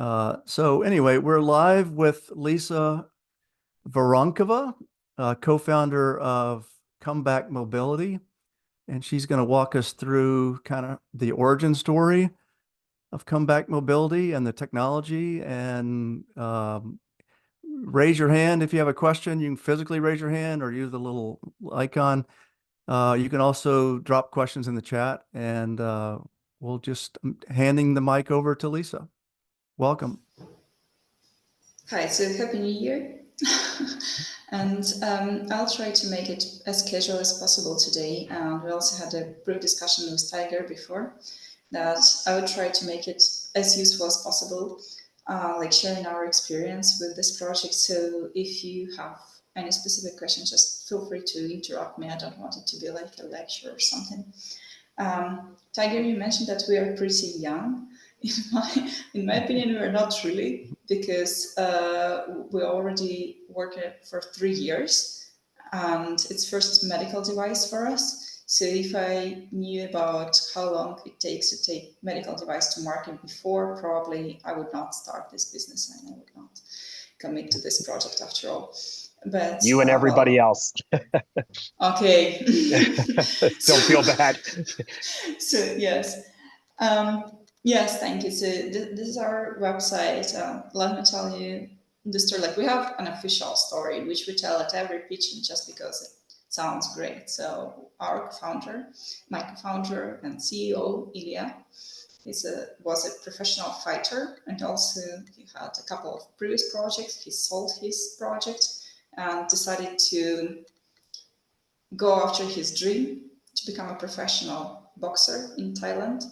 So anyway, we're live with Lisa Voronkova, co-founder of ComeBack Mobility, and she's going to walk us through kind of the origin story of ComeBack Mobility and the technology. And raise your hand if you have a question. You can physically raise your hand or use the little icon. You can also drop questions in the chat, and we'll just handing the mic over to Lisa. Welcome. Hi, so Happy New Year. And I'll try to make it as casual as possible today. And we also had a brief discussion with Tiger before that I would try to make it as useful as possible, like sharing our experience with this project. So if you have any specific questions, just feel free to interrupt me. I don't want it to be like a lecture or something. Tiger, you mentioned that we are pretty young. In my opinion, we're not really, because we already work it for 3 years, and it's first medical device for us. So if I knew about how long it takes to take medical device to market before, probably I would not start this business and I would not commit to this project after all. But you and everybody else. Okay. Don't feel bad. So yes. Yes, thank you. So this is our website. Let me tell you the story. Like, we have an official story which we tell at every pitch, just because it sounds great. So our co-founder, my co-founder and CEO, Ilya, was a professional fighter, and also he had a couple of previous projects. He sold his project and decided to go after his dream to become a professional boxer in Thailand.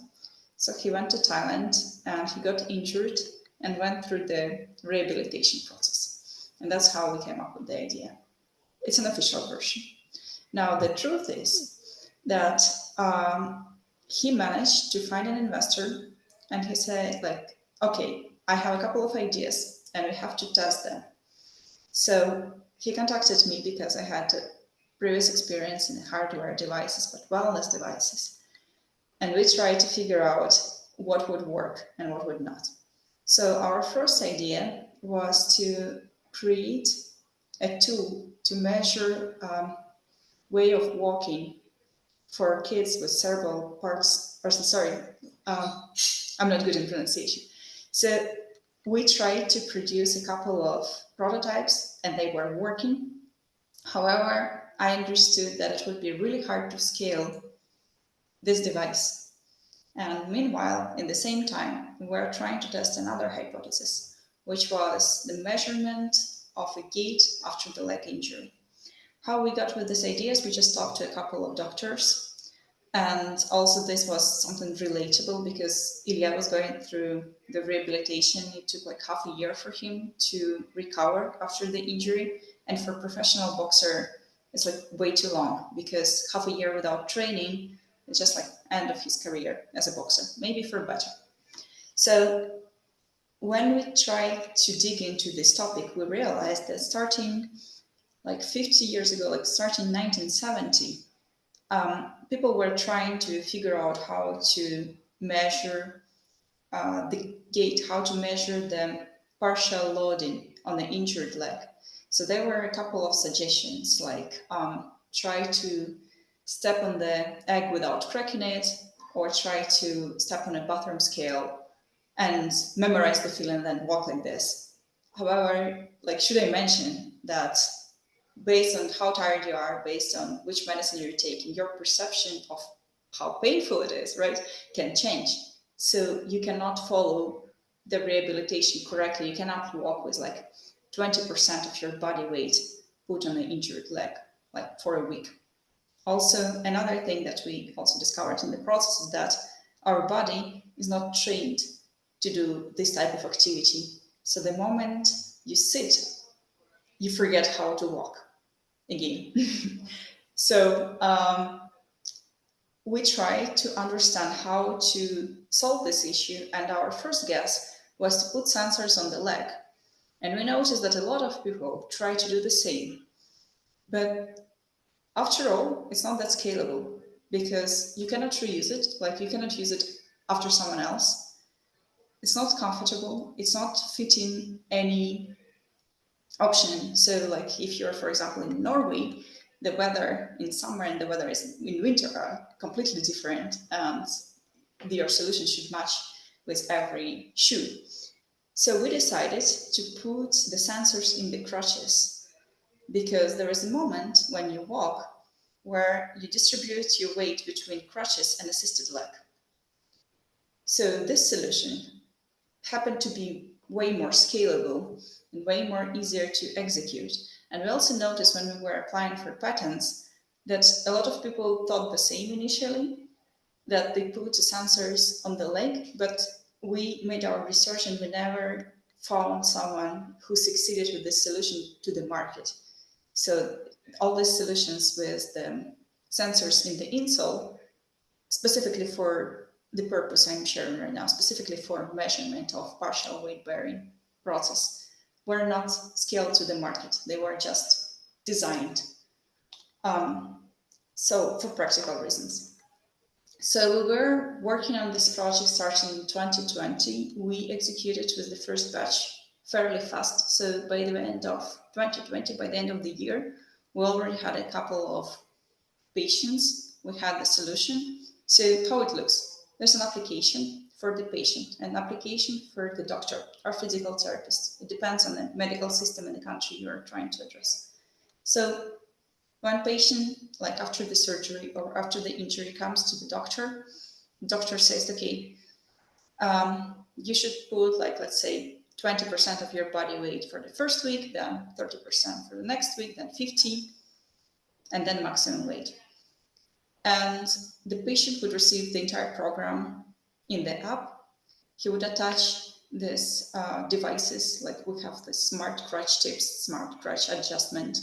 So he went to Thailand and he got injured and went through the rehabilitation process. And that's how we came up with the idea. It's an official version. Now, the truth is that he managed to find an investor, and he said, like, okay, I have a couple of ideas and we have to test them. So he contacted me because I had previous experience in hardware devices, but wellness devices. And we tried to figure out what would work and what would not. So our first idea was to create a tool to measure way of walking for kids with cerebral I'm not good in pronunciation. So we tried to produce a couple of prototypes and they were working. However, I understood that it would be really hard to scale this device. And meanwhile, in the same time, we were trying to test another hypothesis, which was the measurement of a gait after the leg injury. How we got with these ideas, we just talked to a couple of doctors. And also this was something relatable because Ilya was going through the rehabilitation. It took like half a year for him to recover after the injury. And for a professional boxer, it's like way too long, because half a year without training, it's just like end of his career as a boxer, maybe for better. So when we tried to dig into this topic, we realized that starting like 50 years ago, like starting 1970, people were trying to figure out how to measure the gait, how to measure the partial loading on the injured leg. So there were a couple of suggestions, like try to step on the egg without cracking it, or try to step on a bathroom scale and memorize the feeling and then walk like this. However, like, should I mention that based on how tired you are, based on which medicine you're taking, your perception of how painful it is, right, can change. So you cannot follow the rehabilitation correctly. You cannot walk with like 20% of your body weight put on an injured leg, like for a week. Also, another thing that we also discovered in the process is that our body is not trained to do this type of activity. So the moment you sit, you forget how to walk again. So we tried to understand how to solve this issue, and our first guess was to put sensors on the leg. And we noticed that a lot of people try to do the same. But after all, it's not that scalable, because you cannot reuse it, like you cannot use it after someone else. it's not comfortable, it's not fitting any option. So like if you're, for example, in Norway, the weather in summer and the weather is in winter are completely different, and your solution should match with every shoe. So we decided to put the sensors in the crutches, because there is a moment when you walk where you distribute your weight between crutches and assisted leg. So this solution happened to be way more scalable and way more easier to execute. And we also noticed when we were applying for patents that a lot of people thought the same initially, that they put the sensors on the leg, but we made our research and we never found someone who succeeded with this solution to the market. So all these solutions with the sensors in the insole, specifically for the purpose I'm sharing right now, specifically for measurement of partial weight bearing process, were not scaled to the market. They were just designed. So for practical reasons. So we were working on this project starting in 2020. We executed with the first batch fairly fast. So by the end of 2020, by the end of the year, we already had a couple of patients. We had the solution. So how it looks, there's an application for the patient, an application for the doctor or physical therapist. It depends on the medical system in the country you are trying to address. So one patient, like after the surgery or after the injury, comes to the doctor says, okay, you should put, like, let's say 20% of your body weight for the first week, then 30% for the next week, then 50, and then maximum weight. And the patient would receive the entire program in the app. He would attach these devices, like we have the smart crutch tips, smart crutch adjustment,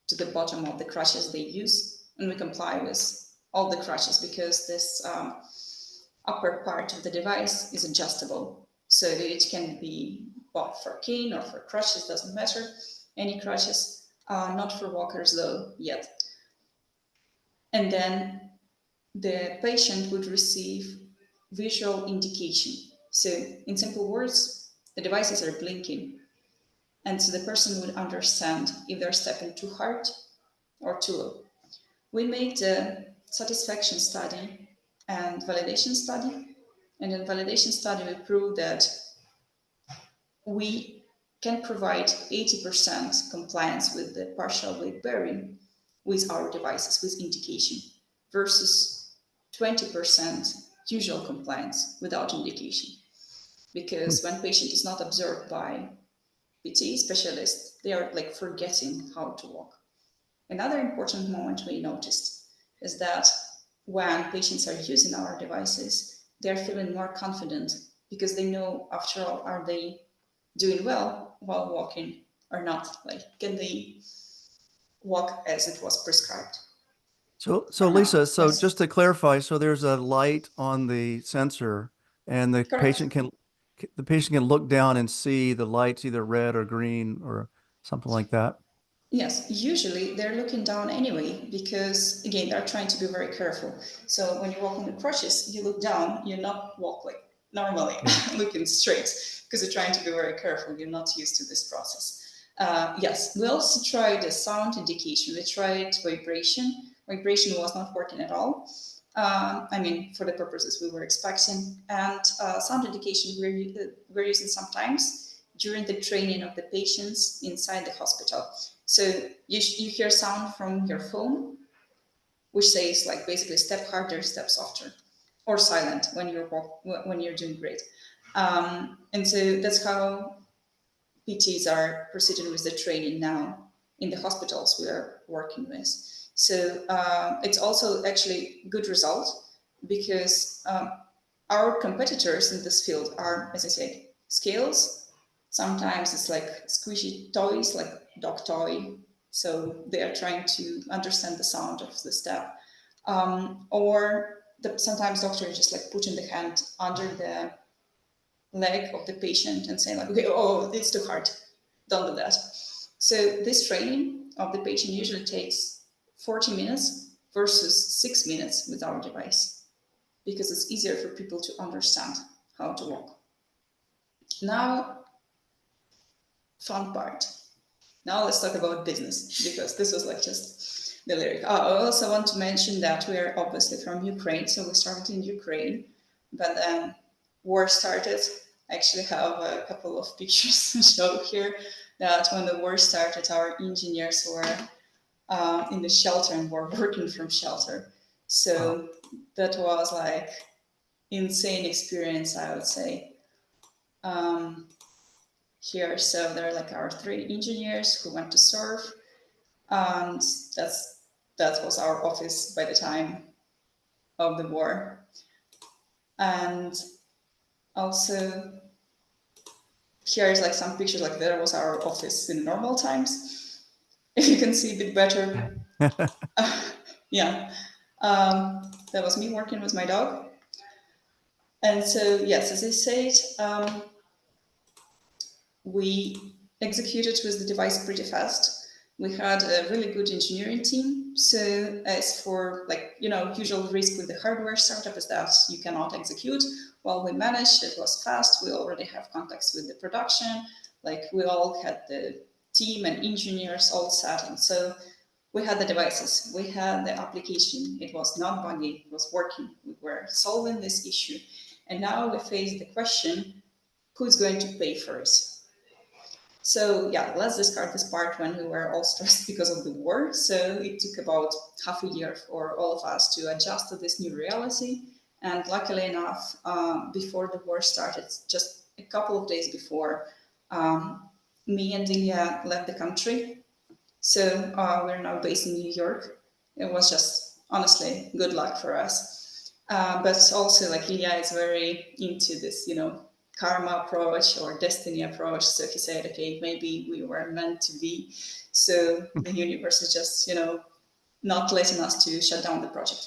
to the bottom of the crutches they use, and we comply with all the crutches because this upper part of the device is adjustable. So it can be bought for cane or for crutches, doesn't matter. Any crutches, not for walkers though yet. And then the patient would receive visual indication. So in simple words, the devices are blinking. And so the person would understand if they're stepping too hard or too low. We made a satisfaction study and validation study. And in the validation study, we proved that we can provide 80% compliance with the partial weight bearing with our devices with indication versus 20% usual compliance without indication. Because when patient is not observed by PT specialists, they are like forgetting how to walk. Another important moment we noticed is that when patients are using our devices, they're feeling more confident because they know, after all, are they doing well while walking or not? Like, can they walk as it was prescribed? So Or not? Lisa, so Yes. just to clarify, so there's a light on the sensor and Correct. the patient can look down and see the lights either red or green or something like that. Yes, usually they're looking down anyway because, again, they're trying to be very careful. So when you walk on the crutches, you look down, you're not walk like normally, Yeah. looking straight because you're trying to be very careful. You're not used to this process. Yes, we also tried a sound indication. We tried vibration. Vibration was not working at all. I mean, for the purposes we were expecting. And sound indication we're using sometimes during the training of the patients inside the hospital. So you hear sound from your phone, which says, like, basically step harder, step softer, or silent when you're doing great. And so that's how PTs are proceeding with the training now in the hospitals we are working with. So it's also actually good result because our competitors in this field are, as I said, scales. Sometimes it's like squishy toys, like dog toy. So they are trying to understand the sound of the step. Sometimes doctors just like putting the hand under the leg of the patient and saying like, okay, oh, it's too hard. Don't do that. So this training of the patient usually takes 40 minutes versus 6 minutes with our device because it's easier for people to understand how to walk. Now, fun part. Now let's talk about business, because this was like just the lyric. I also want to mention that we are obviously from Ukraine, so we started in Ukraine, but then war started. I actually have a couple of pictures to show here that when the war started, our engineers were in the shelter and were working from shelter. So that was like insane experience, I would say. Here, so there are like our 3 engineers who went to serve, and that was our office by the time of the war. And also here is like some pictures, like there was our office in normal times, if you can see a bit better. Yeah, that was me working with my dog. And so yes, as I said, we executed with the device pretty fast. We had a really good engineering team. So as for like, usual risk with the hardware startup is that you cannot execute. Well, we managed, it was fast. We already have contacts with the production. Like we all had the team and engineers all set. And so we had the devices, we had the application. It was not buggy, it was working. We were solving this issue. And now we face the question, who's going to pay for it? So yeah, let's discard this part when we were all stressed because of the war. So it took about half a year for all of us to adjust to this new reality. And luckily enough, before the war started, just a couple of days before, me and Ilya left the country. So we're now based in New York. It was just honestly good luck for us. But also like Ilya is very into this, karma approach or destiny approach. So he said, okay, maybe we were meant to be. So the universe is just, not letting us to shut down the project.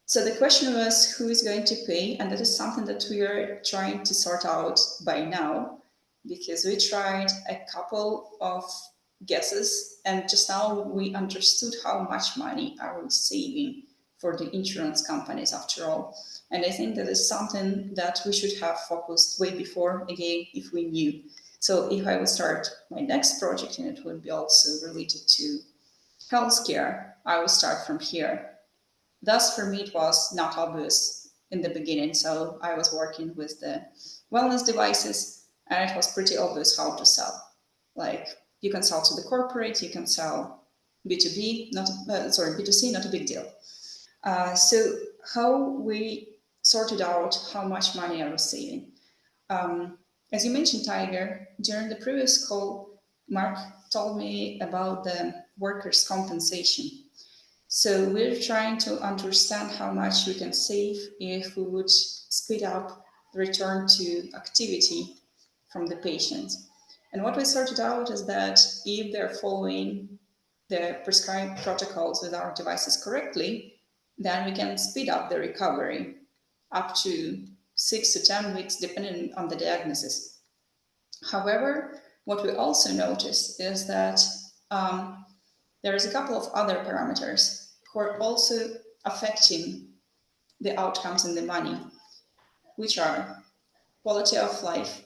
So the question was, who is going to pay? And that is something that we are trying to sort out by now, because we tried a couple of guesses and just now we understood how much money are we saving for the insurance companies after all. And I think that is something that we should have focused way before, again, if we knew. So if I would start my next project and it would be also related to healthcare, I would start from here. Thus, for me, it was not obvious in the beginning. So I was working with the wellness devices and it was pretty obvious how to sell. Like you can sell to the corporate, you can sell B2B, B2C, not a big deal. So how we sorted out how much money I was saving. As you mentioned, Tiger, during the previous call, Mark told me about the workers' compensation. So we're trying to understand how much we can save if we would speed up the return to activity from the patients. And what we sorted out is that if they're following the prescribed protocols with our devices correctly, then we can speed up the recovery up to 6 to 10 weeks, depending on the diagnosis. However, what we also noticed is that there is a couple of other parameters who are also affecting the outcomes and the money, which are quality of life,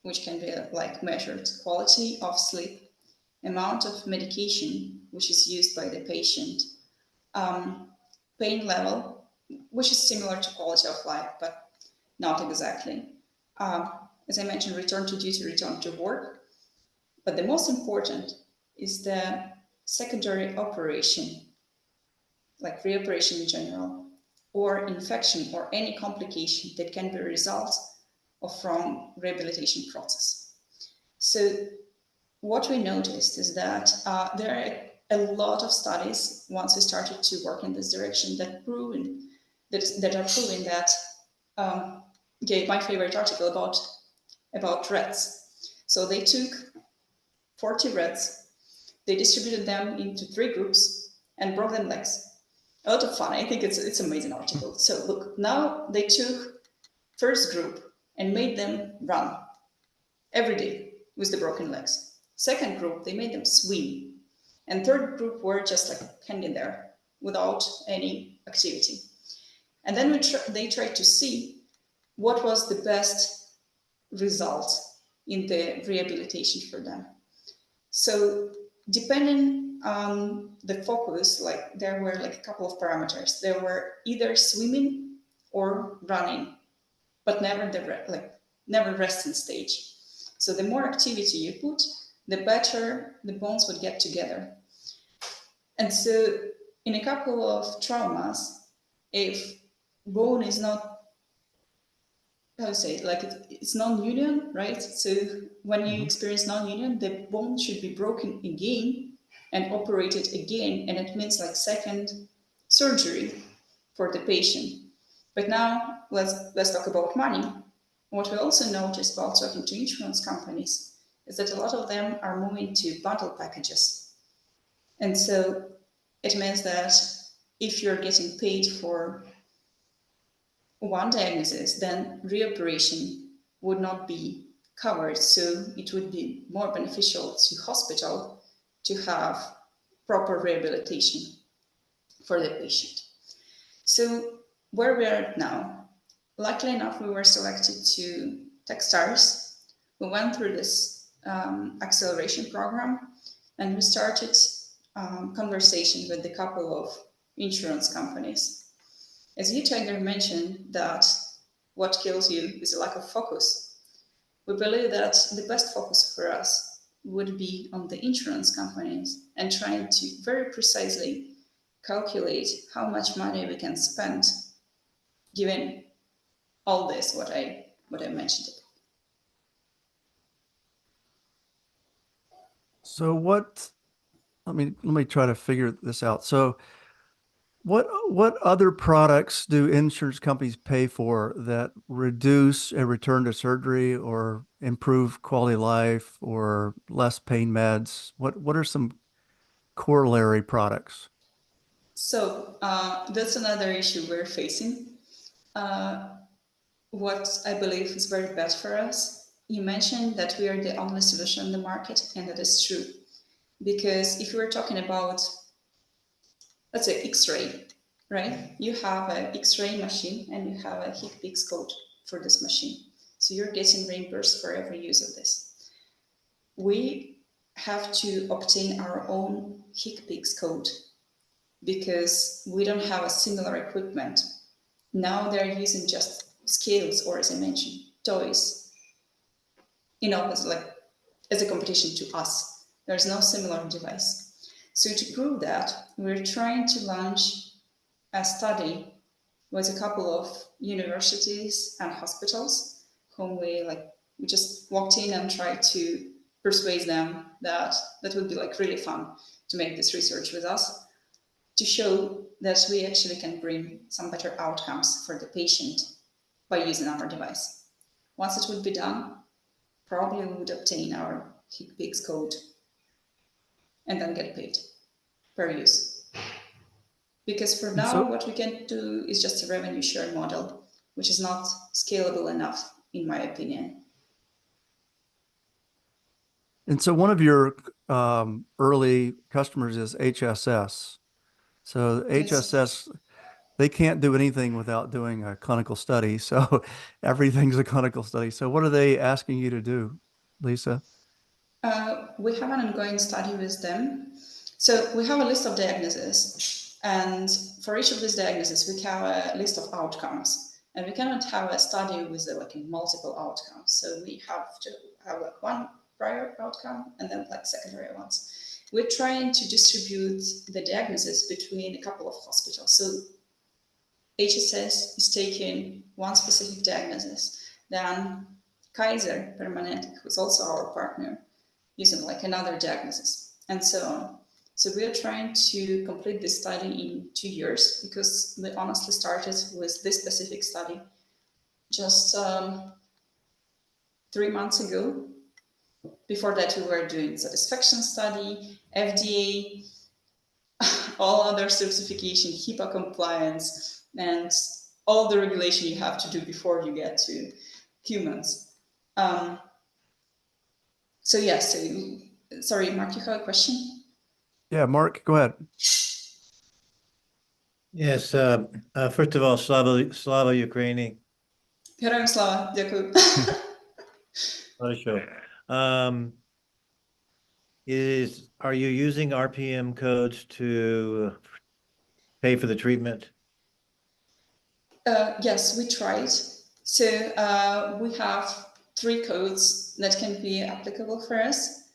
which can be like measured, quality of sleep, amount of medication which is used by the patient, pain level, which is similar to quality of life, but not exactly. As I mentioned, return to duty, return to work. But the most important is the secondary operation, like reoperation in general, or infection or any complication that can be a result of from rehabilitation process. So what we noticed is that there are a lot of studies once we started to work in this direction that are proving that okay, my favorite article about rats. So they took 40 rats, they distributed them into 3 groups and brought them legs. A lot of fun. I think it's an amazing article. So look, now they took first group and made them run every day with the broken legs. Second group, they made them swim. And third group were just like hanging there without any activity. And then they tried to see what was the best result in the rehabilitation for them. So depending on the focus, like there were like a couple of parameters. There were either swimming or running, but never never resting stage. So the more activity you put, the better the bones would get together. And so in a couple of traumas, if bone is not, how to say, like it's non-union, right? So when you experience non-union, the bone should be broken again and operated again, and it means like second surgery for the patient. But now let's talk about money. What we also noticed while talking to insurance companies is that a lot of them are moving to bundle packages. And so it means that if you're getting paid for one diagnosis, then reoperation would not be covered. So it would be more beneficial to hospital to have proper rehabilitation for the patient. So where we are now, luckily enough, we were selected to Techstars. We went through this acceleration program, and we started conversation with a couple of insurance companies. As you, Tiger, mentioned that what kills you is a lack of focus. We believe that the best focus for us would be on the insurance companies and trying to very precisely calculate how much money we can spend given all this, what I mentioned. So let me try to figure this out. So what other products do insurance companies pay for that reduce a return to surgery or improve quality of life or less pain meds? What are some corollary products? So that's another issue we're facing. What I believe is very bad for us. You mentioned that we are the only solution on the market, and that is true. Because if you were talking about, let's say, X-ray, right? You have an X-ray machine and you have a HCPCS code for this machine. So you're getting reimbursed for every use of this. We have to obtain our own HCPCS code because we don't have a similar equipment. Now they're using just scales, or as I mentioned, toys, as a competition to us. There's no similar device. So to prove that, we're trying to launch a study with a couple of universities and hospitals whom we just walked in and tried to persuade them that would be really fun to make this research with us, to show that we actually can bring some better outcomes for the patient by using our device. Once it would be done, probably we would obtain our HCPCS code and then get paid per use. Because for now, what we can do is just a revenue share model, which is not scalable enough, in my opinion. And so one of your early customers is HSS. So HSS, they can't do anything without doing a clinical study. So everything's a clinical study. So what are they asking you to do, Lisa? We have an ongoing study with them. So we have a list of diagnoses, and for each of these diagnoses, we have a list of outcomes. And we cannot have a study with multiple outcomes. So we have to have one prior outcome and then secondary ones. We're trying to distribute the diagnosis between a couple of hospitals. So HSS is taking one specific diagnosis, then Kaiser Permanente, who's also our partner, using another diagnosis, and so on. So we are trying to complete this study in 2 years, because we honestly started with this specific study just 3 months ago. Before that, we were doing satisfaction study, FDA, all other certification, HIPAA compliance, and all the regulation you have to do before you get to humans. So yes, sorry, Mark, you have a question? Yeah, Mark, go ahead. Yes. First of all, Slava Ukraini. Героям слава, дякую. Not a show. Are you using RPM codes to pay for the treatment? Yes, we tried. So we have 3 codes that can be applicable for us,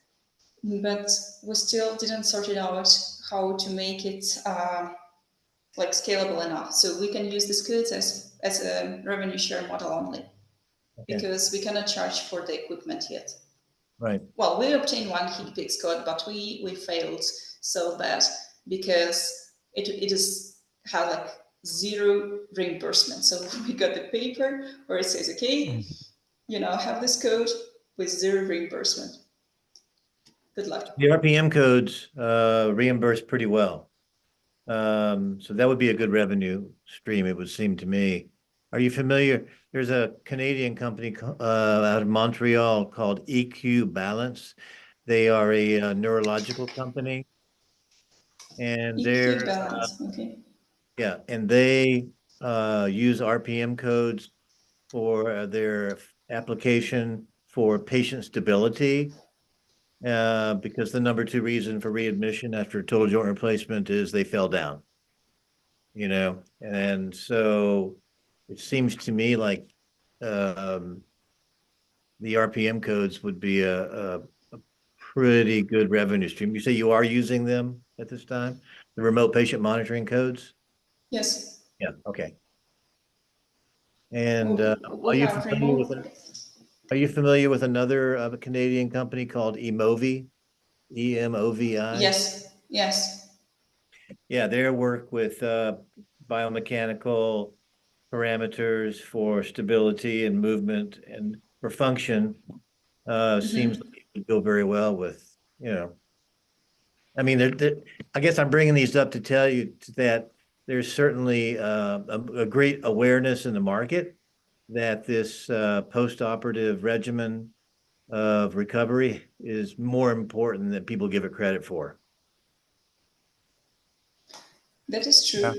but we still didn't sort it out how to make it like scalable enough. So we can use these codes as a revenue share model only, because we cannot charge for the equipment yet. Right. Well, we obtained 1 HigPix code, but we failed so bad because it is had like 0 reimbursement. So we got the paper where it says, okay, have this code with 0 reimbursement. Good luck. The RPM codes reimburse pretty well. So that would be a good revenue stream, it would seem to me. Are you familiar? There's a Canadian company out of Montreal called EQ Balance. They are a neurological company, and EQ balance, okay. yeah, and they use RPM codes for their application for patient stability. Because the number 2 reason for readmission after total joint replacement is they fell down. And so it seems to me like the RPM codes would be a pretty good revenue stream. You say you are using them at this time, the remote patient monitoring codes? Yes. Yeah, okay. And we have remote. Are you familiar with another Canadian company called Emovi? EMOVI? Yes. Yeah, their work with biomechanical parameters for stability and movement and for function seems like it would go very well with, I mean, I guess I'm bringing these up to tell you that there's certainly a great awareness in the market that this post-operative regimen of recovery is more important than people give it credit for. That is true. Yeah.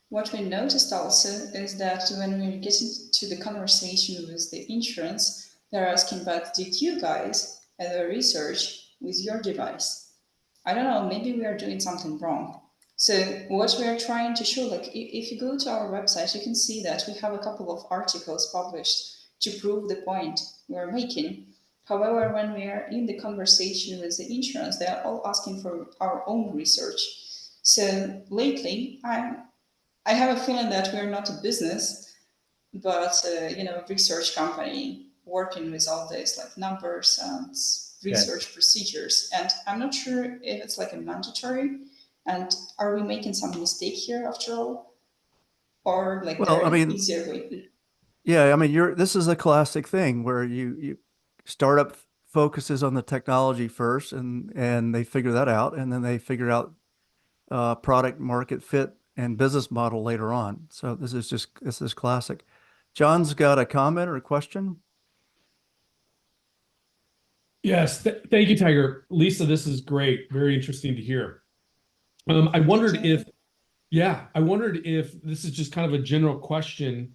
What we noticed also is that when we get into the conversation with the insurance, they're asking, but did you guys ever research with your device? I don't know, maybe we are doing something wrong. So what we are trying to show, like if you go to our website, you can see that we have a couple of articles published to prove the point we're making. However, when we are in the conversation with the insurance, they are all asking for our own research. So lately, I have a feeling that we're not a business, but research company working with all this like numbers and research procedures. And I'm not sure if it's like a mandatory. And are we making some mistake here after all, or like easier way? Yeah, I mean, this is a classic thing where you startup focuses on the technology first, and they figure that out, and then they figure out product market fit and business model later on. So this is classic. John's got a comment or a question. Yes, thank you, Tiger. Lisa, this is great. Very interesting to hear. I wondered if this is just kind of a general question,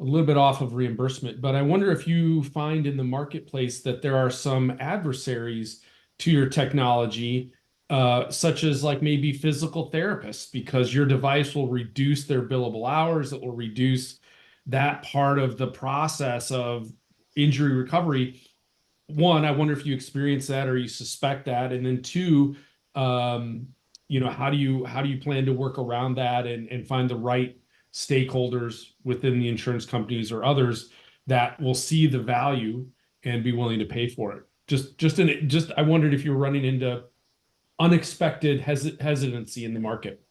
a little bit off of reimbursement, but I wonder if you find in the marketplace that there are some adversaries to your technology, such as like maybe physical therapists, because your device will reduce their billable hours, it will reduce that part of the process of injury recovery. One, I wonder if you experience that or you suspect that, and then 2, how do you plan to work around that and find the right stakeholders within the insurance companies or others that will see the value and be willing to pay for it? I wondered if you were running into unexpected hesitancy in the market.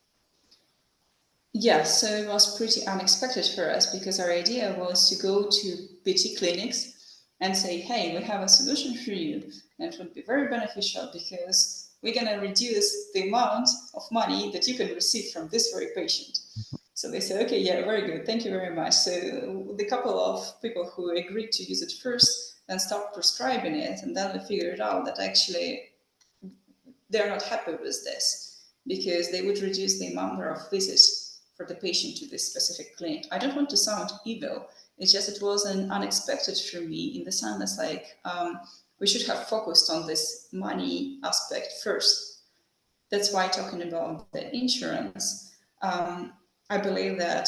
Yes, so it was pretty unexpected for us because our idea was to go to PT clinics and say, hey, we have a solution for you, and it would be very beneficial because we're going to reduce the amount of money that you can receive from this very patient. So they said, okay, yeah, very good, thank you very much. So the couple of people who agreed to use it first then stopped prescribing it, and then we figured out that actually they're not happy with this because they would reduce the number of visits for the patient to this specific clinic. I don't want to sound evil, It's just it wasn't unexpected for me in the sense like we should have focused on this money aspect first. That's why talking about the insurance, I believe that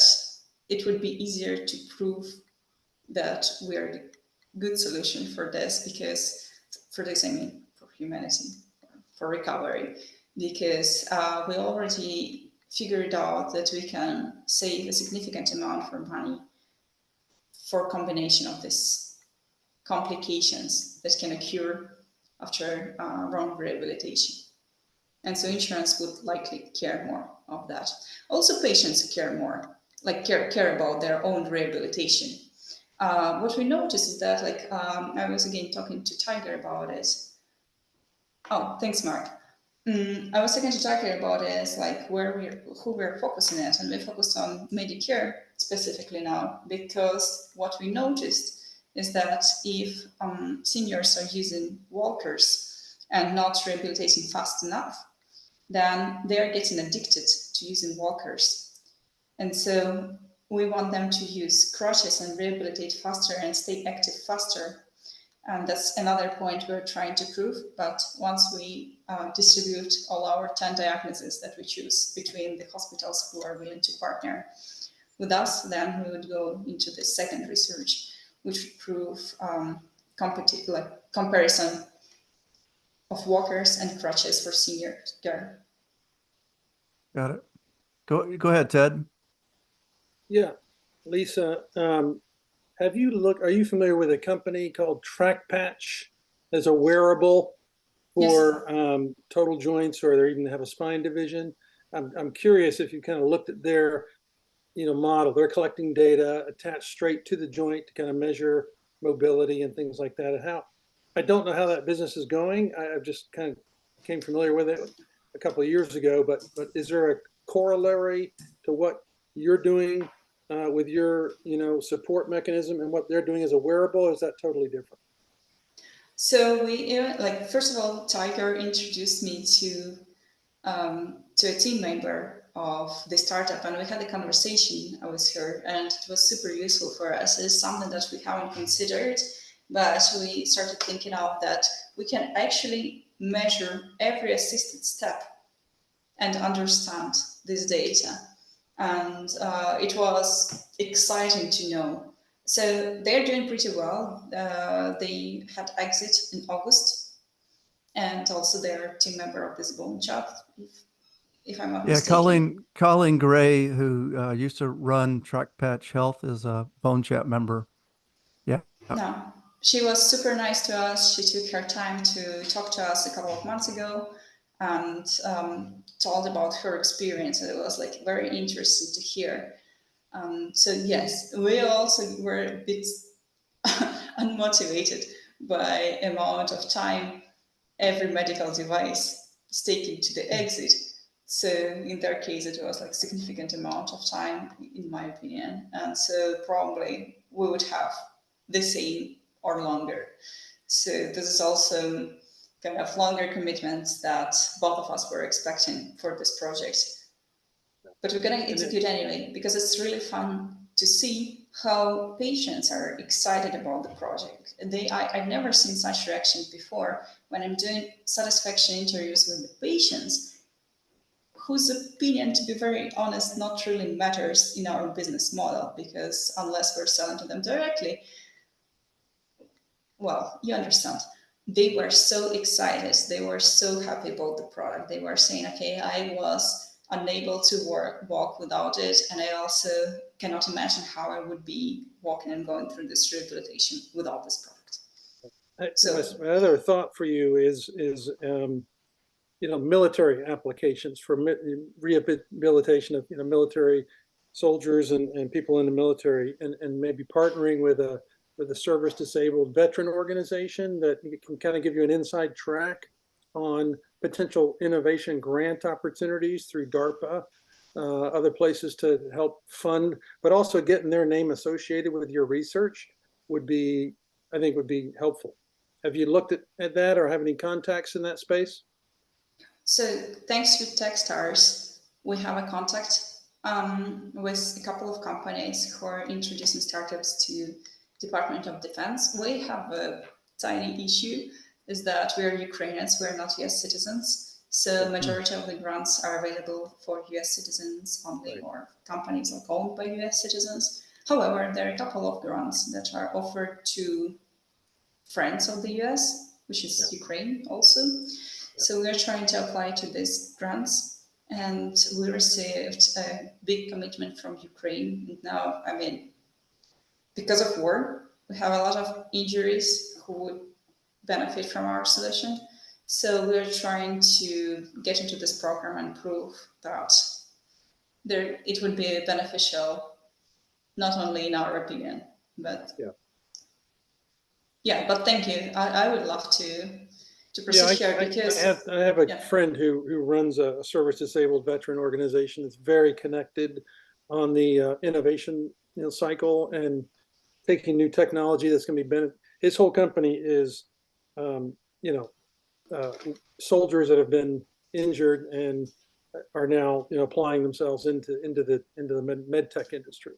it would be easier to prove that we are the good solution for this, because for this, I mean, for humanity, for recovery, because we already figured out that we can save a significant amount for money for combination of these complications that can occur after wrong rehabilitation. And so insurance would likely care more of that. Also, patients care more, like care about their own rehabilitation. What we noticed is that, like, I was again talking to Tiger about it. Oh, thanks, Mark. I was talking to Tiger about it, like who we're focusing at, and we focused on Medicare specifically now, because what we noticed is that if seniors are using walkers and not rehabilitating fast enough, then they're getting addicted to using walkers. And so we want them to use crutches and rehabilitate faster and stay active faster. And that's another point we're trying to prove. But once we distribute all our 10 diagnoses that we choose between the hospitals who are willing to partner with us, then we would go into the second research, which would prove comparison of walkers and crutches for senior care. Got it. Go ahead, Ted. Yeah, Lisa, are you familiar with a company called TrackPatch as a wearable for total joints, or they even have a spine division? I'm curious if you kind of looked at their, model. They're collecting data attached straight to the joint to kind of measure mobility and things like that. And I don't know how that business is going. I've just kind of became familiar with it a couple of years ago, but is there a corollary to what you're doing with your, support mechanism and what they're doing as a wearable? Or is that totally different? So we first of all, Tiger introduced me to a team member of the startup, and we had a conversation with her, and it was super useful for us. It's something that we haven't considered, but we started thinking of that we can actually measure every assisted step and understand this data. And it was exciting to know. So they're doing pretty well. They had exit in August, and also they're a team member of this BoneChat, if I'm not mistaken. Colleen Gray, who used to run TrackPatch Health, is a BoneChat member. Yeah. No, she was super nice to us. She took her time to talk to us a couple of months ago and told about her experience. And it was like very interesting to hear. So yes, we also were a bit unmotivated by amount of time every medical device is taken to the exit. So in their case, it was like significant amount of time, in my opinion. And so probably we would have the same or longer. So this is also kind of longer commitments that both of us were expecting for this project. But we're going to execute anyway, because it's really fun to see how patients are excited about the project. I've never seen such reactions before when I'm doing satisfaction interviews with the patients, whose opinion, to be very honest, not really matters in our business model, because unless we're selling to them directly, well, you understand. They were so excited. They were so happy about the product. They were saying, okay, I was unable to walk without it. And I also cannot imagine how I would be walking and going through this rehabilitation without this product. So my other thought for you is military applications for rehabilitation of military soldiers and people in the military, and maybe partnering with a service disabled veteran organization that can kind of give you an inside track on potential innovation grant opportunities through DARPA, other places to help fund, but also getting their name associated with your research would be helpful. Have you looked at that or have any contacts in that space? So thanks to Techstars, we have a contact with a couple of companies who are introducing startups to Department of Defense. We have a tiny issue, is that we are Ukrainians, we are not US citizens. So majority of the grants are available for US citizens only, or companies are owned by US citizens. However, there are a couple of grants that are offered to friends of the US, which is Ukraine also. So we're trying to apply to these grants, and we received a big commitment from Ukraine. And now, I mean, because of war, we have a lot of injuries who would benefit from our solution. So we're trying to get into this program and prove that it would be beneficial, not only in our opinion, but but thank you. I would love to proceed here because I have a friend who runs a service disabled veteran organization that's very connected on the innovation cycle and taking new technology that's going to be his whole company is soldiers that have been injured and are now applying themselves into the med tech industry.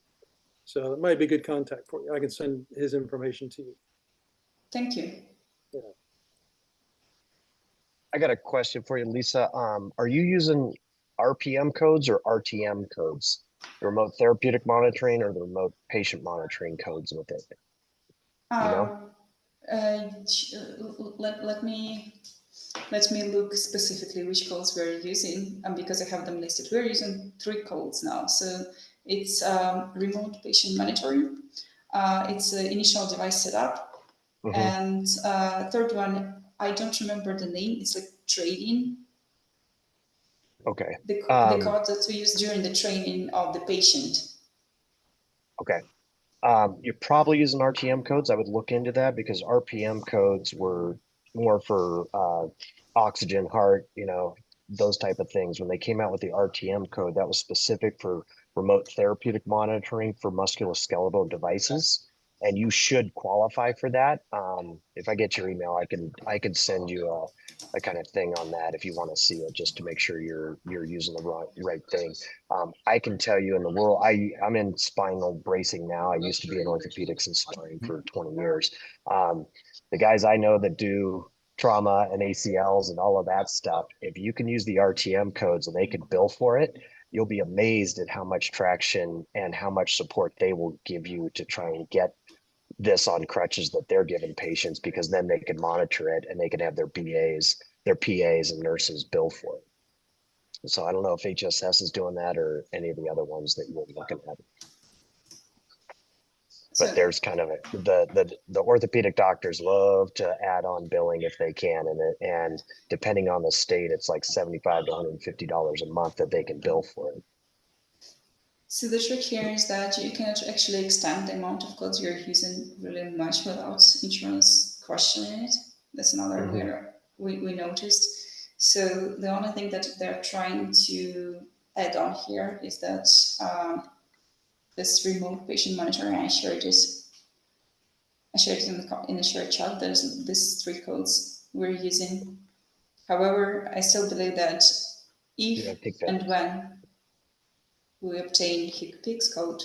So it might be a good contact for you. I can send his information to you. Thank you. I got a question for you, Lisa. Are you using RPM codes or RTM codes? The remote therapeutic monitoring or the remote patient monitoring codes with it? Let me look specifically which codes we're using, because I have them listed. We're using 3 codes now. So it's remote patient monitoring, it's initial device setup, and third one, I don't remember the name. It's like training. Okay. The code that we use during the training of the patient. Okay. You're probably using RTM codes. I would look into that because RPM codes were more for oxygen, heart, those type of things. When they came out with the RTM code, that was specific for remote therapeutic monitoring for musculoskeletal devices. And you should qualify for that. If I get your email, I can send you a kind of thing on that if you want to see it, just to make sure you're using the right thing. I can tell you in the world, I'm in spinal bracing now. I used to be in orthopedics and spine for 20 years. The guys I know that do trauma and ACLs and all of that stuff, if you can use the RTM codes and they can bill for it, you'll be amazed at how much traction and how much support they will give you to try and get this on crutches that they're giving patients, because then they can monitor it and they can have their PAs and nurses bill for it. So I don't know if HSS is doing that or any of the other ones that you're looking at. But there's kind of the orthopedic doctors love to add on billing if they can, and depending on the state, it's like $75 to $150 a month that they can bill for it. So the trick here is that you cannot actually extend the amount of codes you're using really much without insurance questioning it. That's another where we noticed. So the only thing that they're trying to add on here is that this remote patient monitoring, I shared it in the shared chat. There's these 3 codes we're using. However, I still believe that if and when we obtain HICPICS code,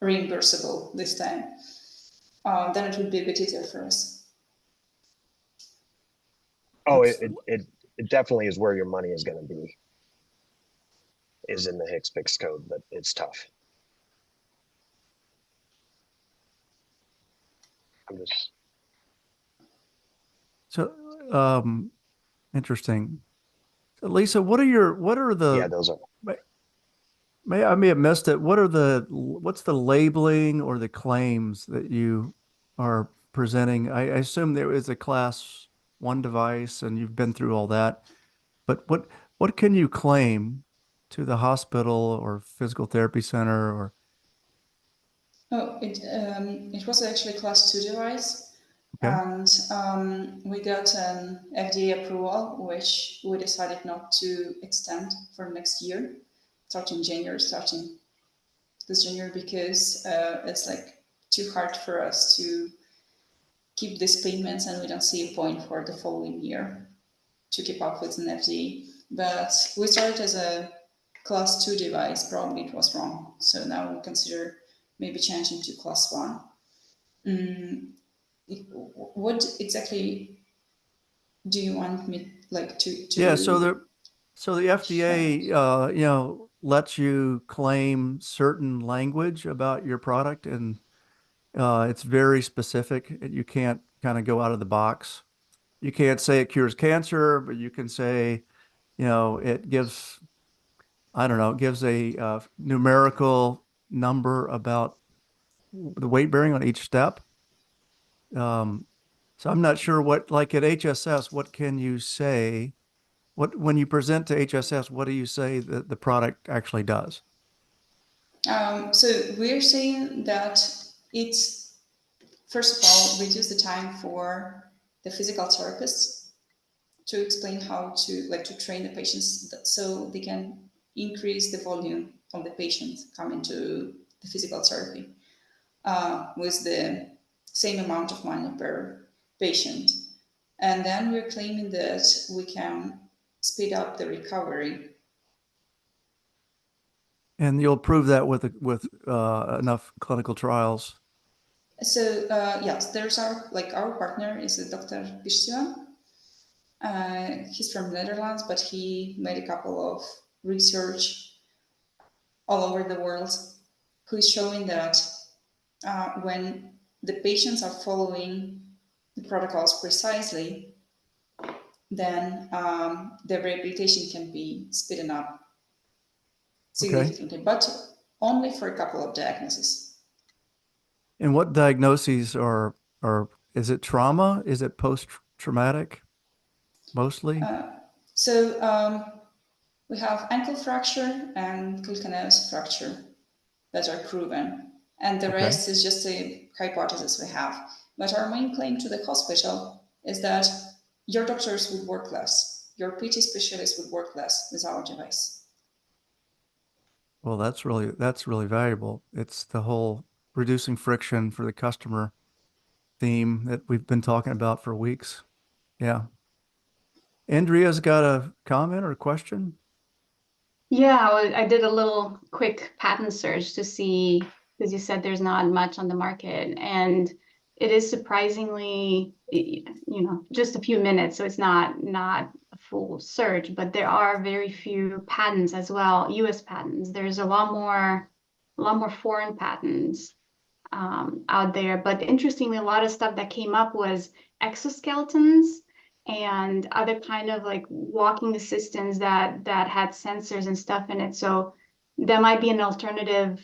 reimbursable this time, then it would be a bit easier for us. Oh, it definitely is where your money is going to be, is in the HICPICS code, but it's tough. So, interesting. So Lisa, what are the, those are, I may have missed it. What's the labeling or the claims that you are presenting? I assume there is a class 1 device and you've been through all that, but what can you claim to the hospital or physical therapy center or? Oh, it was actually class 2 device. Okay. And we got an FDA approval, which we decided not to extend for next year, starting this January, because it's like too hard for us to keep these payments, and we don't see a point for the following year to keep up with an FDA. But we started as a class 2 device, probably it was wrong. So now we consider maybe changing to class 1. What exactly do you want me like to Yeah, so the FDA, lets you claim certain language about your product, and it's very specific. You can't kind of go out of the box. You can't say it cures cancer, but you can say, it gives, I don't know, it gives a numerical number about the weight bearing on each step. So I'm not sure what, like at HSS, what can you say? When you present to HSS, what do you say that the product actually does? So we're saying that it's, first of all, reduce the time for the physical therapists to explain how to train the patients so they can increase the volume of the patient coming to the physical therapy with the same amount of money per patient. And then we're claiming that we can speed up the recovery. And you'll prove that with enough clinical trials. So yes, there's our partner is a Dr. Pishtua. He's from Netherlands, but he made a couple of research all over the world who is showing that when the patients are following the protocols precisely, then the rehabilitation can be speeded up significantly, but only for a couple of diagnoses. And what diagnoses are is it trauma? Is it post-traumatic mostly? We have ankle fracture and calcaneus fracture that are proven, and the rest is just a hypothesis we have. But our main claim to the hospital is that your doctors would work less, your PT specialist would work less with our device. Well, that's really valuable. It's the whole reducing friction for the customer theme that we've been talking about for weeks. Yeah. Andrea's got a comment or a question? Yeah, I did a little quick patent search to see, because you said there's not much on the market, and it is surprisingly, just a few minutes, so it's not a full search, but there are very few patents as well, US patents. There's a lot more foreign patents out there, but interestingly, a lot of stuff that came up was exoskeletons and other kind of like walking assistants that had sensors and stuff in it. So that might be an alternative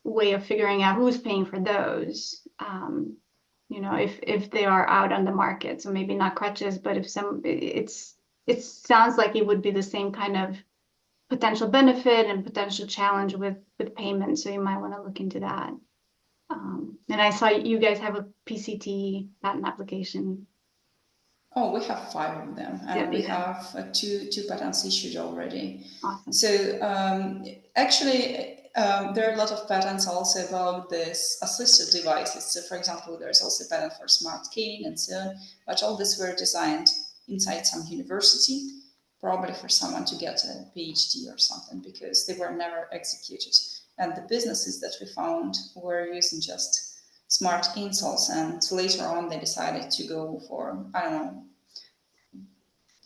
way of figuring out who's paying for those. If they are out on the market. So maybe not crutches, but if it sounds like it would be the same kind of potential benefit and potential challenge with payment. So you might want to look into that. And I saw you guys have a PCT patent application. Oh, we have 5 of them, and we have two patents issued already. Awesome. So actually, there are a lot of patents also about this assisted devices. So, for example, there's also a patent for smart cane and so on. But all this were designed inside some university, probably for someone to get a PhD or something, because they were never executed. And the businesses that we found were using just smart insoles, and later on they decided to go for, I don't know,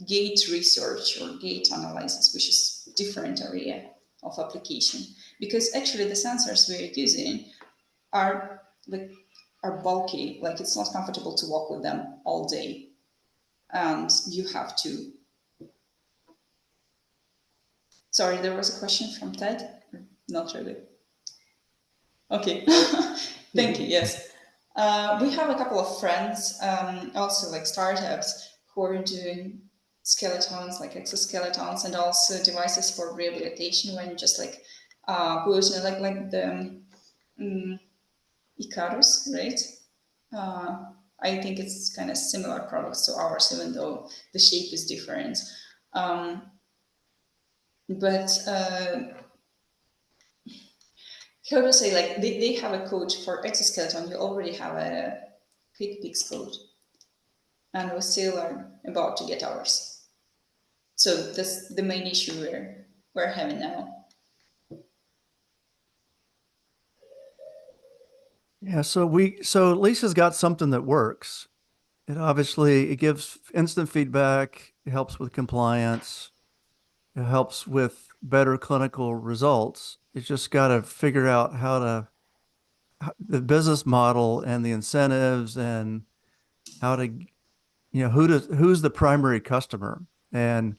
gait research or gait analysis, which is a different area of application. Because actually the sensors we're using are bulky, like it's not comfortable to walk with them all day. And you have to. Sorry, there was a question from Ted? Not really. Okay, thank you, yes. We have a couple of friends, also like startups, who are doing skeletons, like exoskeletons, and also devices for rehabilitation when you just like put like the Icarus, right? I think it's kind of similar products to ours, even though the shape is different. But how to say, like they have a code for exoskeleton. You already have a QuickPix code, and we still are about to get ours. So that's the main issue we're having now. Yeah, so Lisa's got something that works. It gives instant feedback, it helps with compliance, it helps with better clinical results. It's just got to figure out the business model and the incentives and how to, who's the primary customer and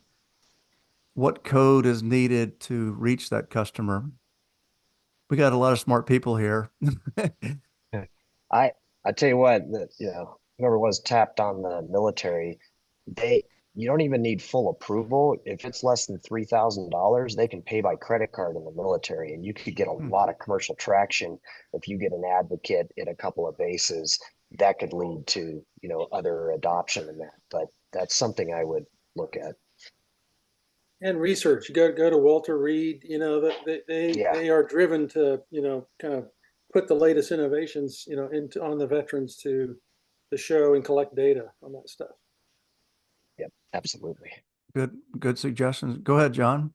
what code is needed to reach that customer. We got a lot of smart people here. I I tell you what, whoever was tapped on the military, they you don't even need full approval. If it's less than $3,000, they can pay by credit card in the military, and you could get a lot of commercial traction if you get an advocate in a couple of bases. That could lead to, other adoption in that. But that's something I would look at. And research. You go to Walter Reed. That Yeah. they are driven to kind of put the latest innovations into on the veterans to show and collect data on that stuff. Yep, absolutely. Good suggestions. Go ahead, John.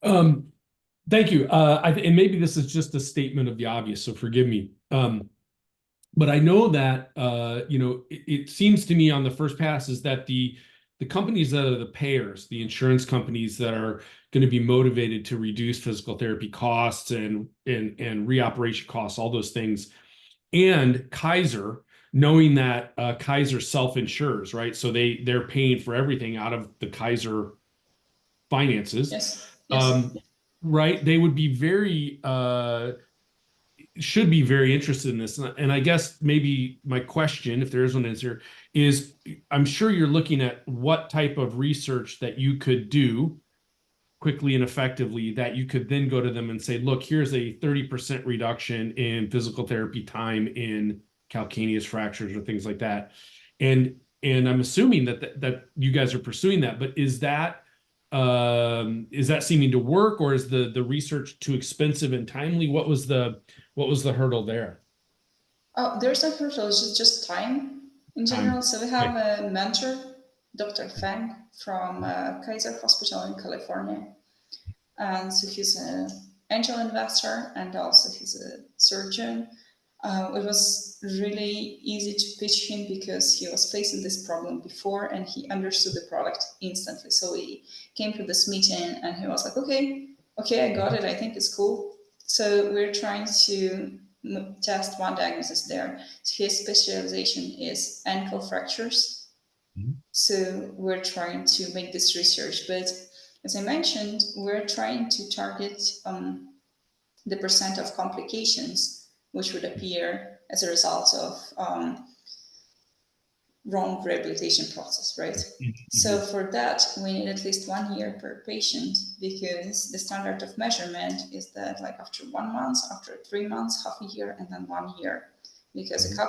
Thank you. And maybe this is just a statement of the obvious, so forgive me. But I know that it seems to me on the first pass is that the companies that are the payers, the insurance companies that are going to be motivated to reduce physical therapy costs and reoperation costs, all those things, and Kaiser, knowing that Kaiser self-insures, right? So they're paying for everything out of the Kaiser finances. Yes. Right? They would be should be very interested in this. And I guess maybe my question, if there is one answer, is I'm sure you're looking at what type of research that you could do quickly and effectively that you could then go to them and say, look, here's a 30% reduction in physical therapy time in calcaneus fractures or things like that. And I'm assuming that you guys are pursuing that, but is that seeming to work, or is the research too expensive and timely? What was the hurdle there? Oh, there's no hurdle, it's just time in general. So we have a mentor, Dr. Fang from Kaiser Hospital in California. And so he's an angel investor and also he's a surgeon. It was really easy to pitch him because he was facing this problem before and he understood the product instantly. So we came to this meeting and he was like, okay, I got it. I think it's cool. So we're trying to test one diagnosis there. So his specialization is ankle fractures. Mm-hmm. So we're trying to make this research. But as I mentioned, we're trying to target the percent of complications which would appear as a result of wrong rehabilitation process, right? Mm-hmm. So for that, we need at least 1 year per patient because the standard of measurement is that like after 1 month, after 3 months, half a year, and then 1 year. Because mm-hmm. a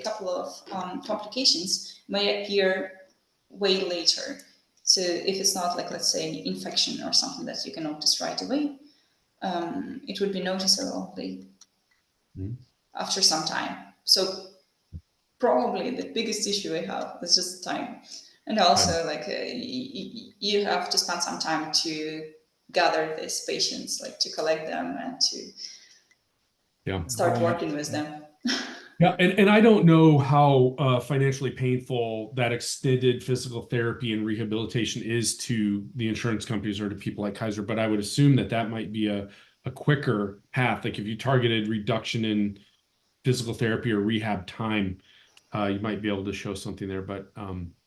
couple of complications may appear way later. So if it's not like, let's say, infection or something that you can notice right away, it would be noticeable after some time. So probably the biggest issue I have is just time. And also you have to spend some time to gather these patients, like to collect them and to start working with them. Yeah, and I don't know how financially painful that extended physical therapy and rehabilitation is to the insurance companies or to people like Kaiser, but I would assume that might be a quicker path. Like if you targeted reduction in physical therapy or rehab time, you might be able to show something there. But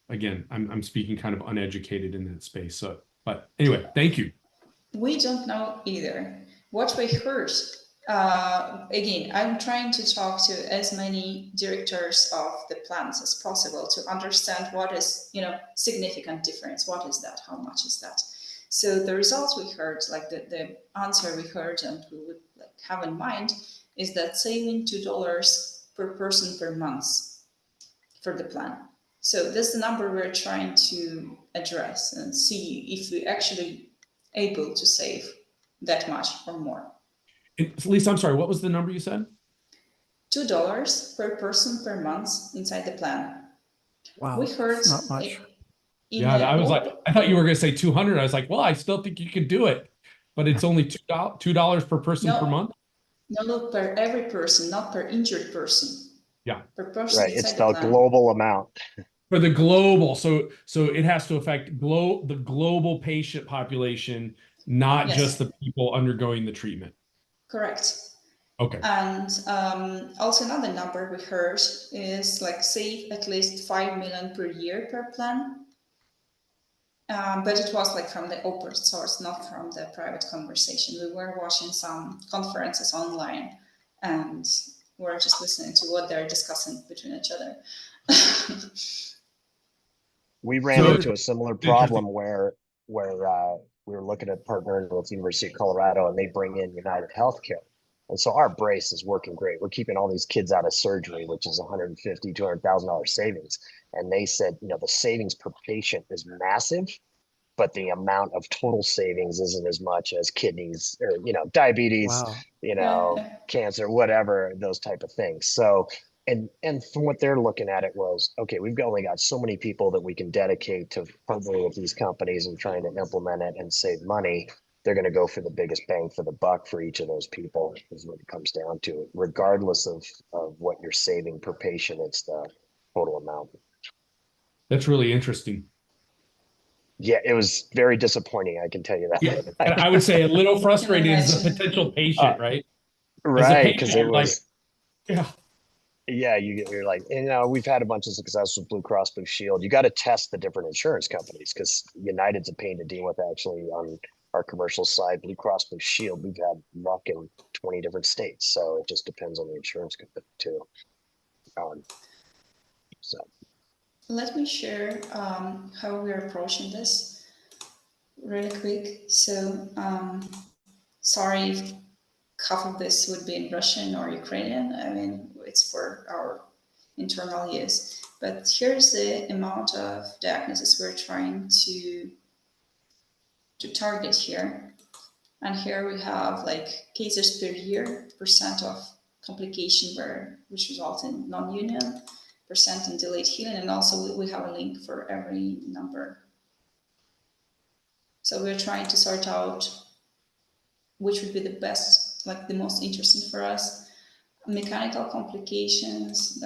again, I'm speaking kind of uneducated in that space. So, but anyway, thank you. We don't know either. What we heard. Again, I'm trying to talk to as many directors of the plans as possible to understand what is, significant difference. What is that? How much is that? So the results we heard, like the answer we heard and we would have in mind is that saving $2 per person per month for the plan. So that's the number we're trying to address and see if we're actually able to save that much or more. Lisa, I'm sorry, what was the number you said? $2 per person per month inside the plan. Wow, we heard not much. I thought you were going to say 200. I was like, well, I still think you can do it, but it's only $2 per person per month. No, per every person, not per injured person. Yeah. Per person Right. It's inside the the plan. global amount. For the global, so it has to affect the global patient population, not Yes. just the people undergoing the treatment. Correct. Okay. And also another number we heard is like save at least 5 million per year per plan. But it was like from the open source, not from the private conversation. We were watching some conferences online and we're just listening to what they're discussing between each other. We ran So- into a similar problem where we were looking at partnering with University of Colorado, and they bring in United Healthcare. And so our brace is working great. We're keeping all these kids out of surgery, which is $150,000, $200,000 savings. And they said, you know, the savings per patient is massive, but the amount of total savings isn't as much as kidneys or, you know, diabetes, Wow. you know, Yeah. cancer, whatever, those type of things. So, and from what they're looking at, it was, okay, we've only got so many people that we can dedicate to partnering with these companies and trying to implement it and save money. They're going to go for the biggest bang for the buck for each of those people is what it comes down to. Regardless of what you're saving per patient, it's the total amount. That's really interesting. Yeah, it was very disappointing. I can tell you that. Yeah, and I would say a little frustrating as a imagine. potential patient, right? Right, because it you're like, was, yeah, yeah, you're like, and, you know, we've had a bunch of success with Blue Cross Blue Shield. You got to test the different insurance companies because United's a pain to deal with. Actually, on our commercial side, Blue Cross Blue Shield, we've had luck in 20 different states, so it just depends on the insurance company too. So Let me share how we're approaching this really quick. So sorry if half of this would be in Russian or Ukrainian. I mean, it's for our internal use. But here's the amount of diagnoses we're trying to target here. And here we have like cases per year, percent of complication which result in non-union, percent in delayed healing, and also we have a link for every number. So we're trying to sort out which would be the best, like the most interesting for us. Mechanical complications,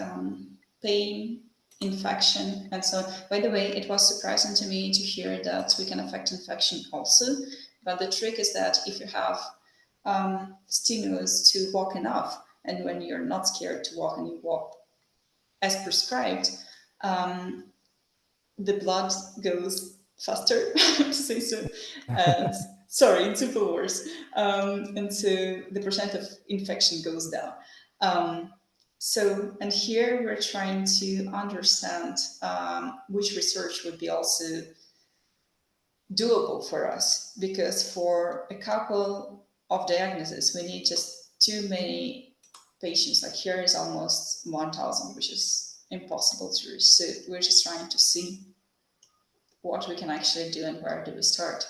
pain, infection, and so on. By the way, it was surprising to me to hear that we can affect infection also. But the trick is that if you have stimulus to walk enough, and when you're not scared to walk and you walk as prescribed, the blood goes faster, to say so. And sorry, in simple words. And so the percent of infection goes down. And here we're trying to understand which research would be also doable for us, because for a couple of diagnoses, we need just too many patients. Like here is almost 1,000, which is impossible to reach. So we're just trying to see what we can actually do and where do we start.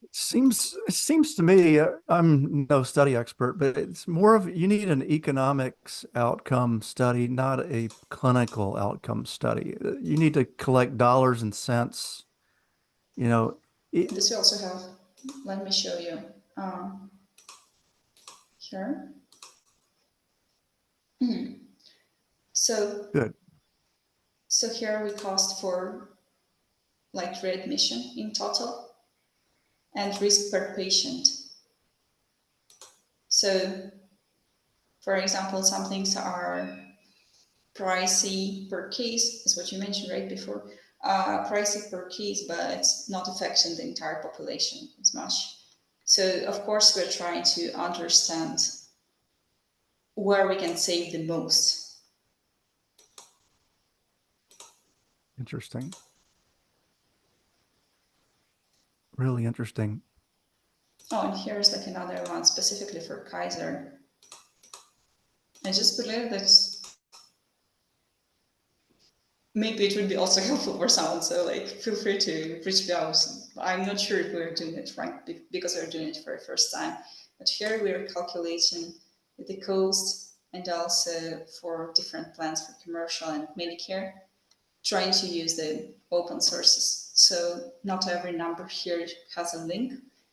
It seems to me, I'm no study expert, but it's more of you need an economics outcome study, not a clinical outcome study. You need to collect dollars and cents. You know, This we also have. Let me show you here. So good. So here we cost for like readmission in total and risk per patient. So for example, some things are pricey per case, is what you mentioned right before, pricey per case, but not affecting the entire population as much. So of course, we're trying to understand where we can save the most. Interesting. Really interesting. Oh, and here's like another one specifically for Kaiser. I just believe that maybe it would be also helpful for someone. So like, feel free to reach out. I'm not sure if we're doing it right because we're doing it for the first time. But here we're calculating the cost and also for different plans for commercial and Medicare, trying to use the open sources. So not every number here has a link,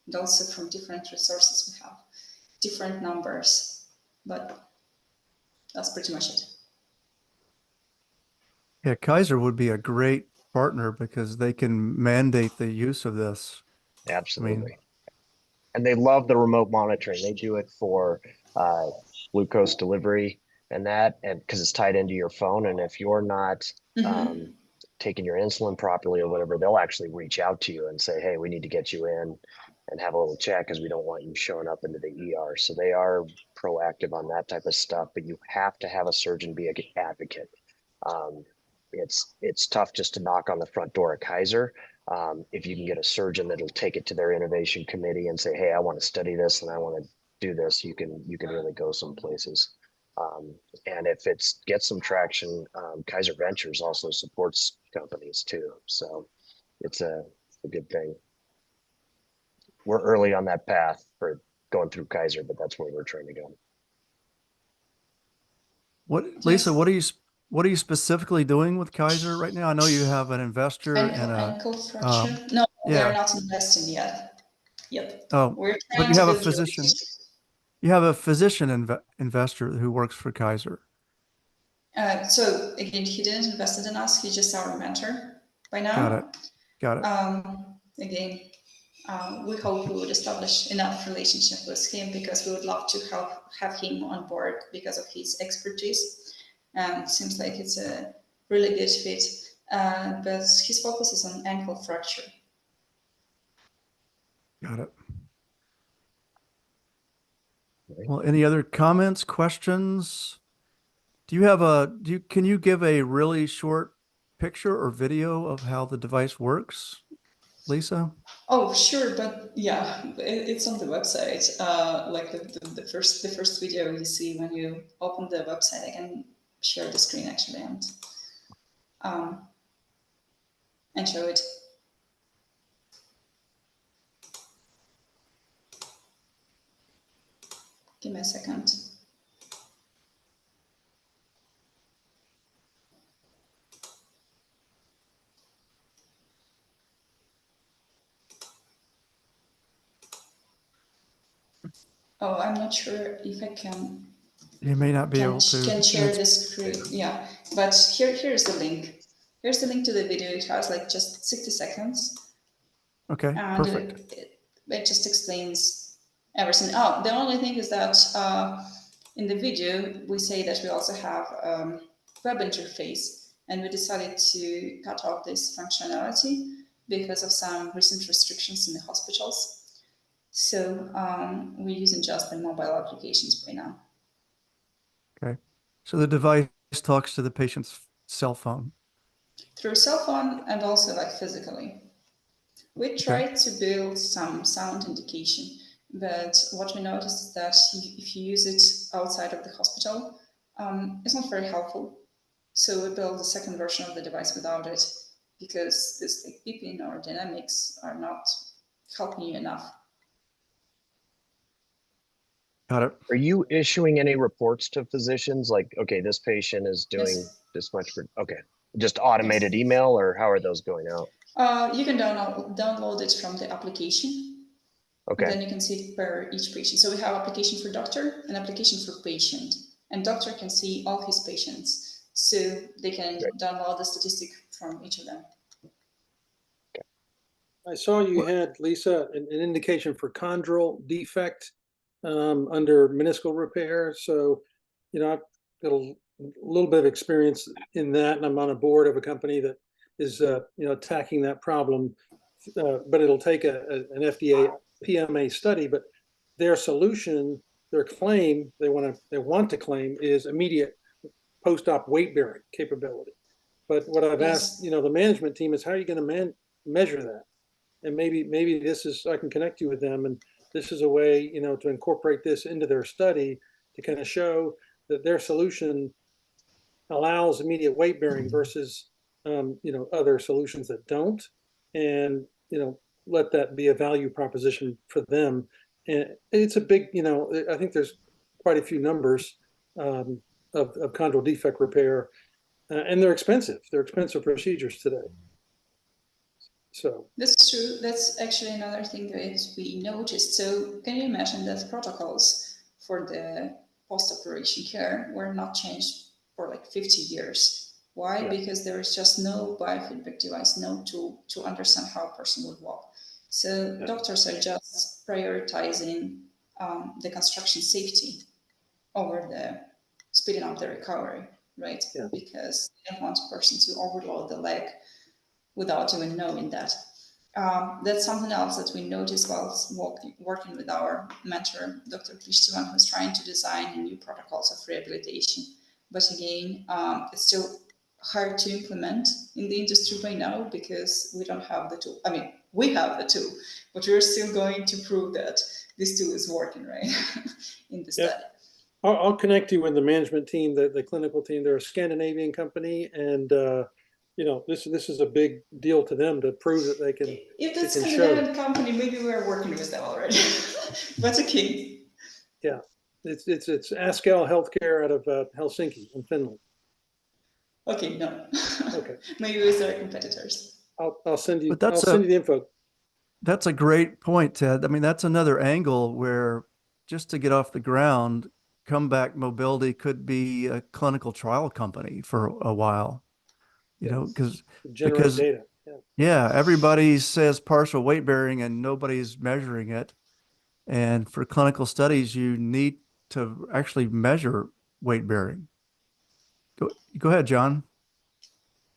And also from different resources, we have different numbers, but that's pretty much it. Yeah, Kaiser would be a great partner because they can mandate the use of this. Absolutely. And they love the remote monitoring. They do it for glucose delivery and because it's tied into your phone. And if you're not taking your insulin properly or whatever, they'll actually reach out to you and say, hey, we need to get you in and have a little chat because we don't want you showing up into the ER. So they are proactive on that type of stuff, but you have to have a surgeon be an advocate. It's tough just to knock on the front door at Kaiser. If you can get a surgeon that'll take it to their innovation committee and say, hey, I want to study this and I want to do this, you can really go some places. And if it gets some traction, Kaiser Ventures also supports companies too. So it's a good thing. We're early on that path for going through Kaiser, but that's where we're trying to go. Lisa, what are you specifically doing with Kaiser right now? I know you have an investor and ankle fracture. No, we are not investing yet. Yep. Oh, we're but trying you to have a build physician. relationships. You have a physician investor who works for Kaiser. So again, he didn't invest in us. He's just our mentor by now. Got it. Again, we hope we would establish enough relationship with him because we would love to have him on board because of his expertise. And seems like it's a really good fit. But his focus is on ankle fracture. Got it. Well, any other comments, questions? Can you give a really short picture or video of how the device works, Lisa? Oh, sure, but yeah, it's on the website. Like the first video you see when you open the website. I can share the screen actually and show it. Give me a second. Oh, I'm not sure if I can. You may not be able to. Can share the screen. Yeah, but here's the link. Here's the link to the video. It has like just 60 seconds. Okay, and perfect. It just explains everything. Oh, the only thing is that in the video we say that we also have web interface, and we decided to cut off this functionality because of some recent restrictions in the hospitals. So we're using just the mobile applications by now. Okay. So the device talks to the patient's cell phone. Through cell phone and also like physically. We tried to build some sound indication, but what we noticed is that if you use it outside of the hospital, it's not very helpful. So we built a second version of the device without it because this like beeping or dynamics are not helping you enough. Got it. Are you issuing any reports to physicians like, okay, this patient is doing this much for, okay, just automated email, or how are those going out? You can download it from the application. Okay. Then you can see it per each patient. So we have application for doctor and application for patient, and doctor can see all his patients. So they can download the statistic from each of them. I saw you had, Lisa, an indication for chondral defect under meniscal repair. So, you know, I've got a little bit of experience in that, and I'm on a board of a company that is, attacking that problem. But it'll take an FDA PMA study. But their solution, their claim, they want to claim is immediate post-op weight bearing capability. But what I've asked, the management team is, how are you going to measure that? And maybe this is, I can connect you with them, and this is a way, to incorporate this into their study to kind of show that their solution allows immediate weight bearing versus, other solutions that don't, and, let that be a value proposition for them. And it's a big, I think there's quite a few numbers of chondral defect repair, and they're expensive. They're expensive procedures today. So this is that's true. That's actually another thing that we noticed. So can you imagine that protocols for the post-operation care were not changed for like 50 years? Why? Yeah. Because there is just no biofeedback device, no tool to understand how a person would walk. So Yeah. doctors are just prioritizing the construction safety over the speeding up the recovery, right? Yeah. Because they don't want a person to overload the leg without even knowing that. That's something else that we noticed while working with our mentor, Dr. Krisztivan, who's trying to design new protocols of rehabilitation. But again, it's still hard to implement in the industry by now because we don't have the tool. I mean, we have the tool, but we're still going to prove that this tool is working, right, in the study. I'll connect you with the management team, the clinical team. They're a Scandinavian company, and this is a big deal to them to prove that they can. If that's they can a show. Scandinavian company, maybe we're working with them already. But okay. Yeah, it's Askel Healthcare out of Helsinki in Finland. Okay, no. Okay, Maybe with our competitors. I'll send you. But that's I'll send you the info. That's a great point, Ted. I mean, that's another angle where just to get off the ground, ComeBack Mobility could be a clinical trial company for a while, you know, Generate because data. yeah, everybody says partial weight bearing and nobody's measuring it. And for clinical studies, you need to actually measure weight bearing. Go ahead, John.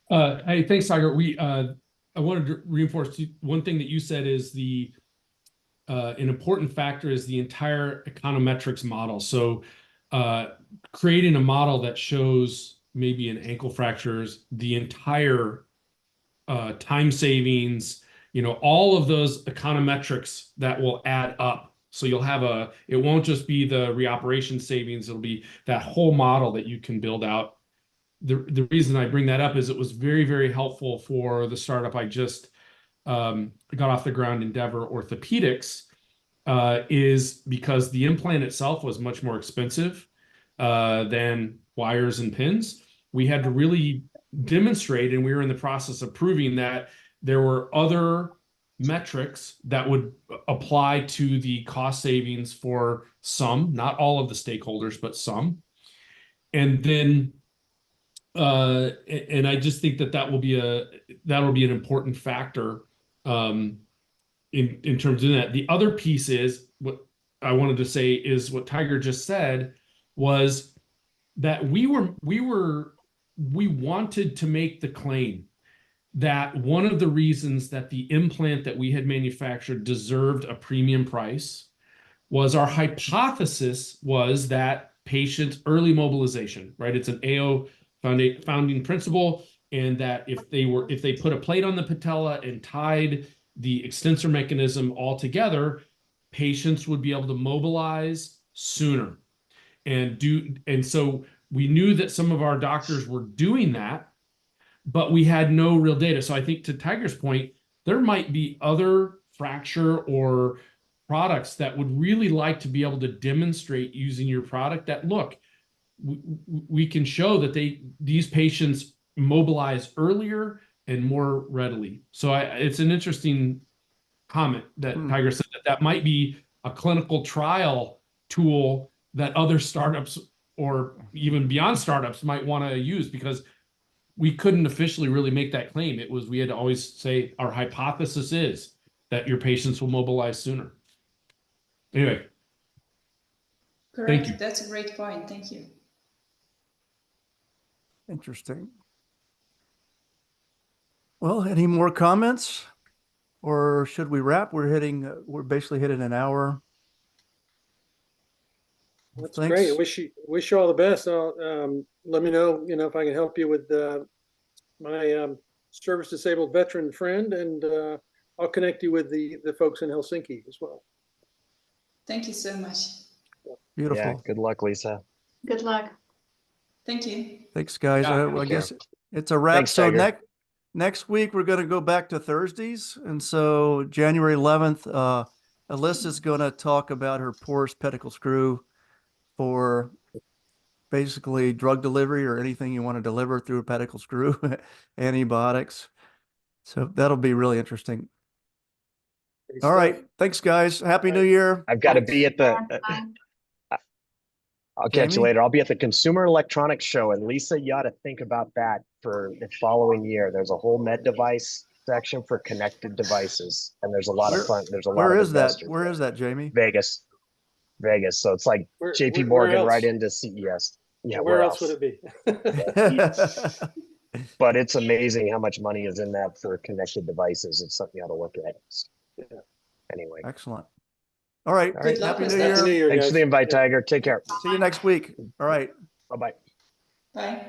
Hey, thanks, Tiger. I wanted to reinforce one thing that you said is an important factor is the entire econometrics model. So creating a model that shows maybe in ankle fractures, the entire time savings, all of those econometrics that will add up. So you'll have it won't just be the reoperation savings, it'll be that whole model that you can build out. The reason I bring that up is it was very, very helpful for the startup I just got off the ground, Endeavor Orthopedics, is because the implant itself was much more expensive than wires and pins. We had to really demonstrate, and we were in the process of proving that there were other metrics that would apply to the cost savings for some, not all of the stakeholders, but some. And then and I just think that will be an important factor in terms of that. The other piece is what I wanted to say is what Tiger just said was that we wanted to make the claim that one of the reasons that the implant that we had manufactured deserved a premium price was our hypothesis was that patient early mobilization, right? It's an AO founding principle, and that if they put a plate on the patella and tied the extensor mechanism all together, patients would be able to mobilize sooner. And so we knew that some of our doctors were doing that, but we had no real data. So I think to Tiger's point, there might be other fracture or products that would really like to be able to demonstrate using your product that, look, we can show that these patients mobilize earlier and more readily. So it's an interesting comment that Tiger said that might be a clinical trial tool that other startups or even beyond startups might want to use, because we couldn't officially really make that claim. We had to always say our hypothesis is that your patients will mobilize sooner. Anyway. Correct. Thank you. That's a great point. Thank you. Interesting. Well, any more comments, or should we wrap? We're basically hitting an hour. That's Thanks. great. Wish you all the best. Let me know, if I can help you with my service disabled veteran friend, and I'll connect you with the folks in Helsinki as well. Thank you so much. Beautiful. Yeah, good luck, Lisa. Good luck. Thank you. Thanks, guys. Yeah, I guess it's a wrap. Thanks, So Tiger. next week we're going to go back to Thursdays, and so January 11th, Alyssa's going to talk about her porous pedicle screw for basically drug delivery or anything you want to deliver through a pedicle screw, antibiotics. So that'll be really interesting. Great All stuff. right. Thanks, guys. Happy All New right. Year. I've got to Thanks. be at the, I'll catch you Jamie? later. I'll be at the Consumer Electronics Show, and Lisa, you ought to think about that for the following year. There's a whole med device section for connected devices, and there's a lot of fun. There's a lot Where of is that? investors Where there. is that, Jamie? Vegas. So it's like JP Where Morgan else? right into CES. Yeah, Where else would it be? But it's amazing how much money is in that for connected devices. It's something you ought to look at. Yeah. Anyway, Excellent. All right. All right. Good luck Happy with New that. Happy New Year. Year, thanks guys. for the invite, Yeah. Tiger. Take care. See you next week. All right. Bye-bye. Bye.